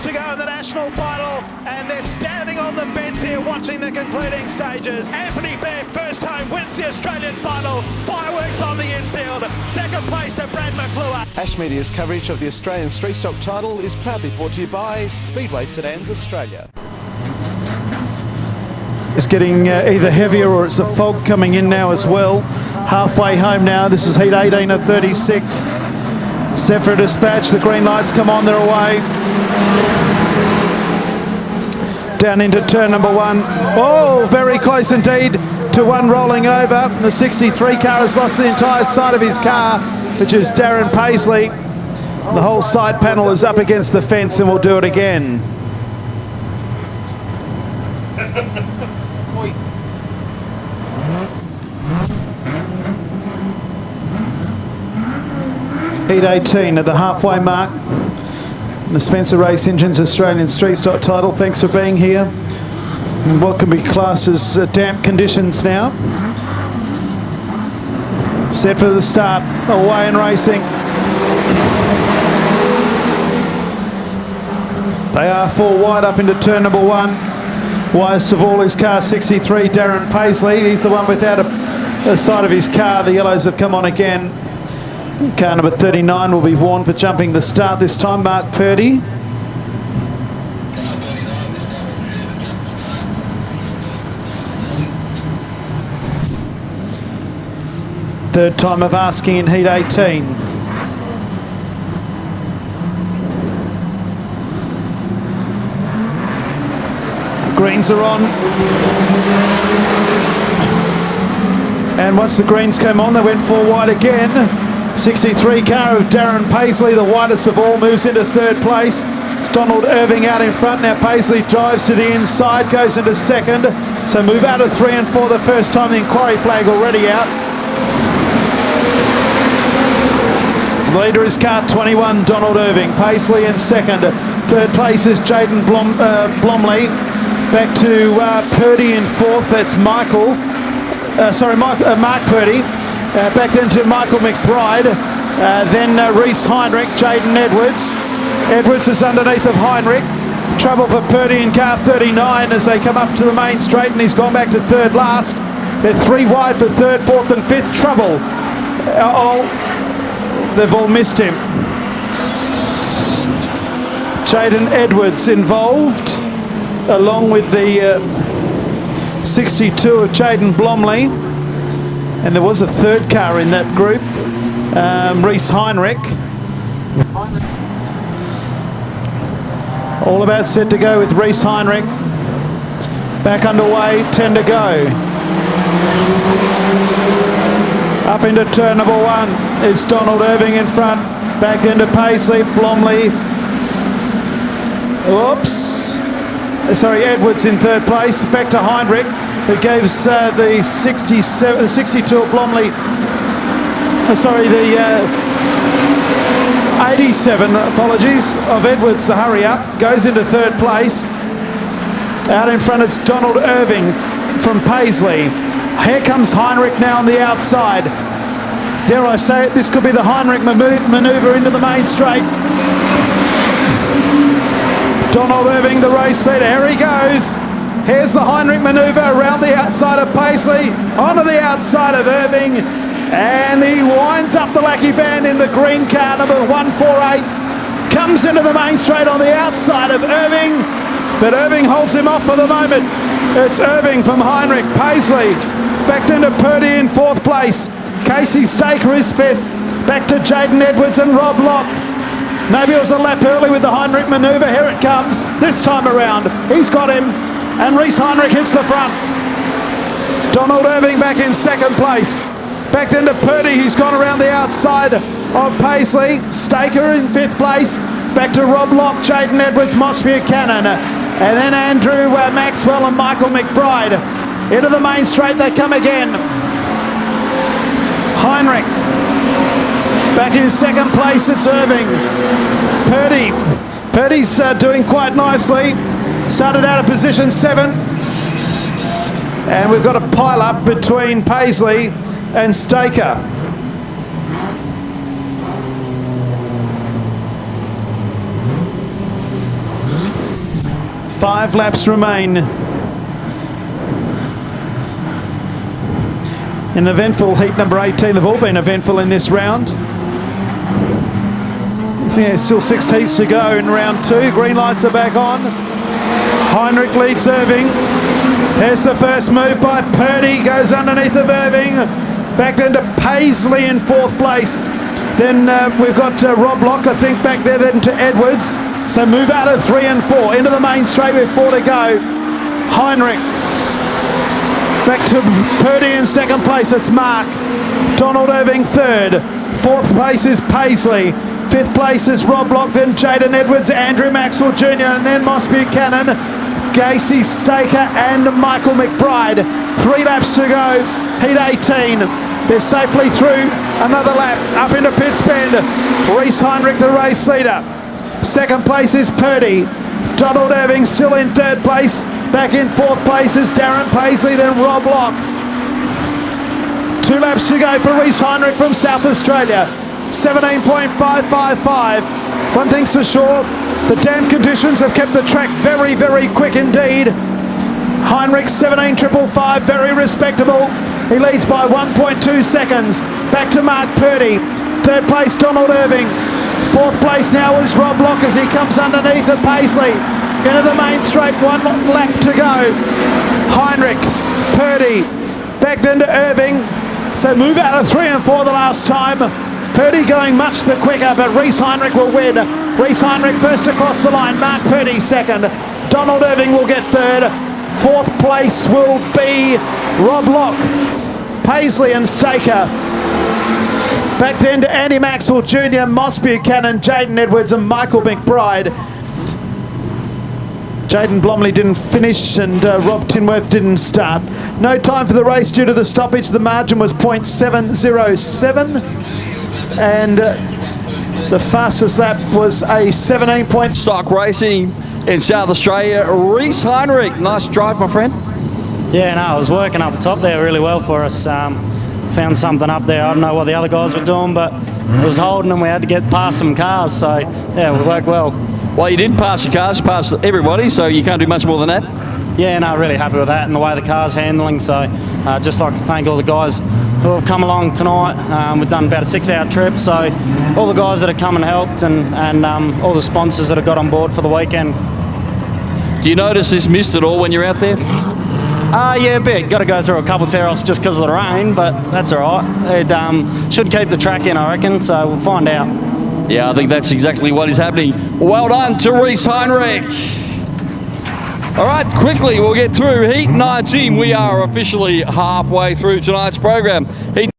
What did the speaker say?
to go in the national final, and they're standing on the fence here watching the concluding stages. Anthony Bear, first time, wins the Australian final. Fireworks on the infield. Second place to Brad McClure. Ash Media's coverage of the Australian Street Stock title is proudly brought to you by Speedway Sedans Australia. It's getting either heavier or it's a fog coming in now as well. Halfway home now. This is heat 18 of 36. Set for a dispatch. The green lights come on, they're away. Down into turn number one. Oh, very close indeed to one rolling over. The 63 car has lost the entire side of his car, which is Darren Paisley. The whole side panel is up against the fence, and we'll do it again. Heat 18 at the halfway mark. The Spencer Race Engines Australian Street Stock title. Thanks for being here. And what can be classed as damp conditions now. Set for the start. Away and racing. They are four wide up into turn number one. Widest of all is car 63, Darren Paisley. He's the one without a side of his car. The yellows have come on again. Car number 39 will be warned for jumping the start this time, Mark Purdy. Third time of asking in heat 18. The greens are on. And once the greens came on, they went four wide again. 63 car of Darren Paisley, the widest of all, moves into third place. It's Donald Irving out in front. Now Paisley drives to the inside, goes into second. So move out of 3 and 4 the first time. The inquiry flag already out. The leader is car 21, Donald Irving. Paisley in second. Third place is Jaden Blomley. Back to Purdy in fourth. That's Mark Purdy. Back then to Michael McBride, then Reese Heinrich, Jaden Edwards. Edwards is underneath of Heinrich. Trouble for Purdy in car 39 as they come up to the main straight, and he's gone back to third last. They're three wide for third, fourth and fifth. Trouble. They've all missed him. Jaden Edwards involved, along with the 62 of Jaden Blomley. And there was a third car in that group, Reese Heinrich. All about set to go with Reese Heinrich. Back underway, 10 to go. Up into turn number one, it's Donald Irving in front. Back into Paisley, Blomley. Whoops. Sorry, Edwards in third place. Back to Heinrich, who gives the 62 of Blomley, the 87, apologies, of Edwards, the hurry up, goes into third place. Out in front it's Donald Irving from Paisley. Here comes Heinrich now on the outside. Dare I say it, this could be the Heinrich manoeuvre into the main straight. Donald Irving, the race leader, here he goes. Here's the Heinrich manoeuvre around the outside of Paisley, onto the outside of Irving, and he winds up the Lackey Band in the green car, number 148. Comes into the main straight on the outside of Irving, but Irving holds him off for the moment. It's Irving from Heinrich. Paisley back into Purdy in fourth place. Casey Staker is fifth. Back to Jaden Edwards and Rob Locke. Maybe it was a lap early with the Heinrich manoeuvre. Here it comes this time around. He's got him. And Reese Heinrich hits the front. Donald Irving back in second place. Back into Purdy, he's gone around the outside of Paisley. Staker in fifth place. Back to Rob Locke, Jaden Edwards, Moss Buchanan. And then Andrew Maxwell and Michael McBride. Into the main straight they come again. Heinrich. Back in second place, it's Irving. Purdy's doing quite nicely. Started out of position 7. And we've got a pile up between Paisley and Staker. 5 laps remain. In eventful heat number 18, they've all been eventful in this round. So yeah, still 6 heats to go in round 2. Green lights are back on. Heinrich leads Irving. Here's the first move by Purdy, goes underneath of Irving. Back then to Paisley in 4th place. Then we've got Rob Lock, I think, back there, then to Edwards. So move out of 3 and 4 into the main straight with 4 to go. Heinrich. Back to Purdy in 2nd place, it's Mark. Donald Irving 3rd. 4th place is Paisley. 5th place is Rob Lock, then Jaden Edwards, Andrew Maxwell Jr., and then Moss Buchanan, Gacy Staker, and Michael McBride. 3 laps to go, heat 18. They're safely through another lap, up into Pitts Bend. Reese Heinrich, the race leader. 2nd place is Purdy. Donald Irving still in 3rd place. Back in 4th place is Darren Paisley, then Rob Lock. 2 laps to go for Reese Heinrich from South Australia. 17.555. One thing's for sure, the damp conditions have kept the track very, very quick indeed. Heinrich 17.555, very respectable. He leads by 1.2 seconds. Back to Mark Purdy. 3rd place, Donald Irving. 4th place now is Rob Lock as he comes underneath of Paisley. Into the main straight, 1 lap to go. Heinrich, Purdy, back then to Irving. So move out of 3 and 4 the last time. Purdy going much the quicker, but Reese Heinrich will win. Reese Heinrich first across the line, Mark Purdy 2nd. Donald Irving will get 3rd. 4th place will be Rob Lock, Paisley and Staker. Back then to Andy Maxwell Jr., Moss Buchanan, Jaden Edwards and Michael McBride. Jaden Blomley didn't finish and Rob Tinworth didn't start. No time for the race due to the stoppage. The margin was .707 and the fastest lap was a 17 point. Stock racing in South Australia. Reese Heinrich, nice drive, my friend. Yeah, no, I was working up the top there really well for us. Found something up there. I don't know what the other guys were doing, but it was holding and we had to get past some cars. So, yeah, we worked well. Well, you did pass your cars, you passed everybody, so you can't do much more than that. Yeah, no, really happy with that and the way the car's handling. So, just like to thank all the guys who have come along tonight. We've done about a 6-hour trip, so all the guys that have come and helped and all the sponsors that have got on board for the weekend. Do you notice this mist at all when you're out there? Yeah, a bit. Got to go through a couple tear-offs just because of the rain, but that's all right. It should keep the track in, I reckon, so we'll find out. Yeah, I think that's exactly what is happening. Well done to Reese Heinrich. All right, quickly, we'll get through Heat 19. We are officially halfway through tonight's program. Heat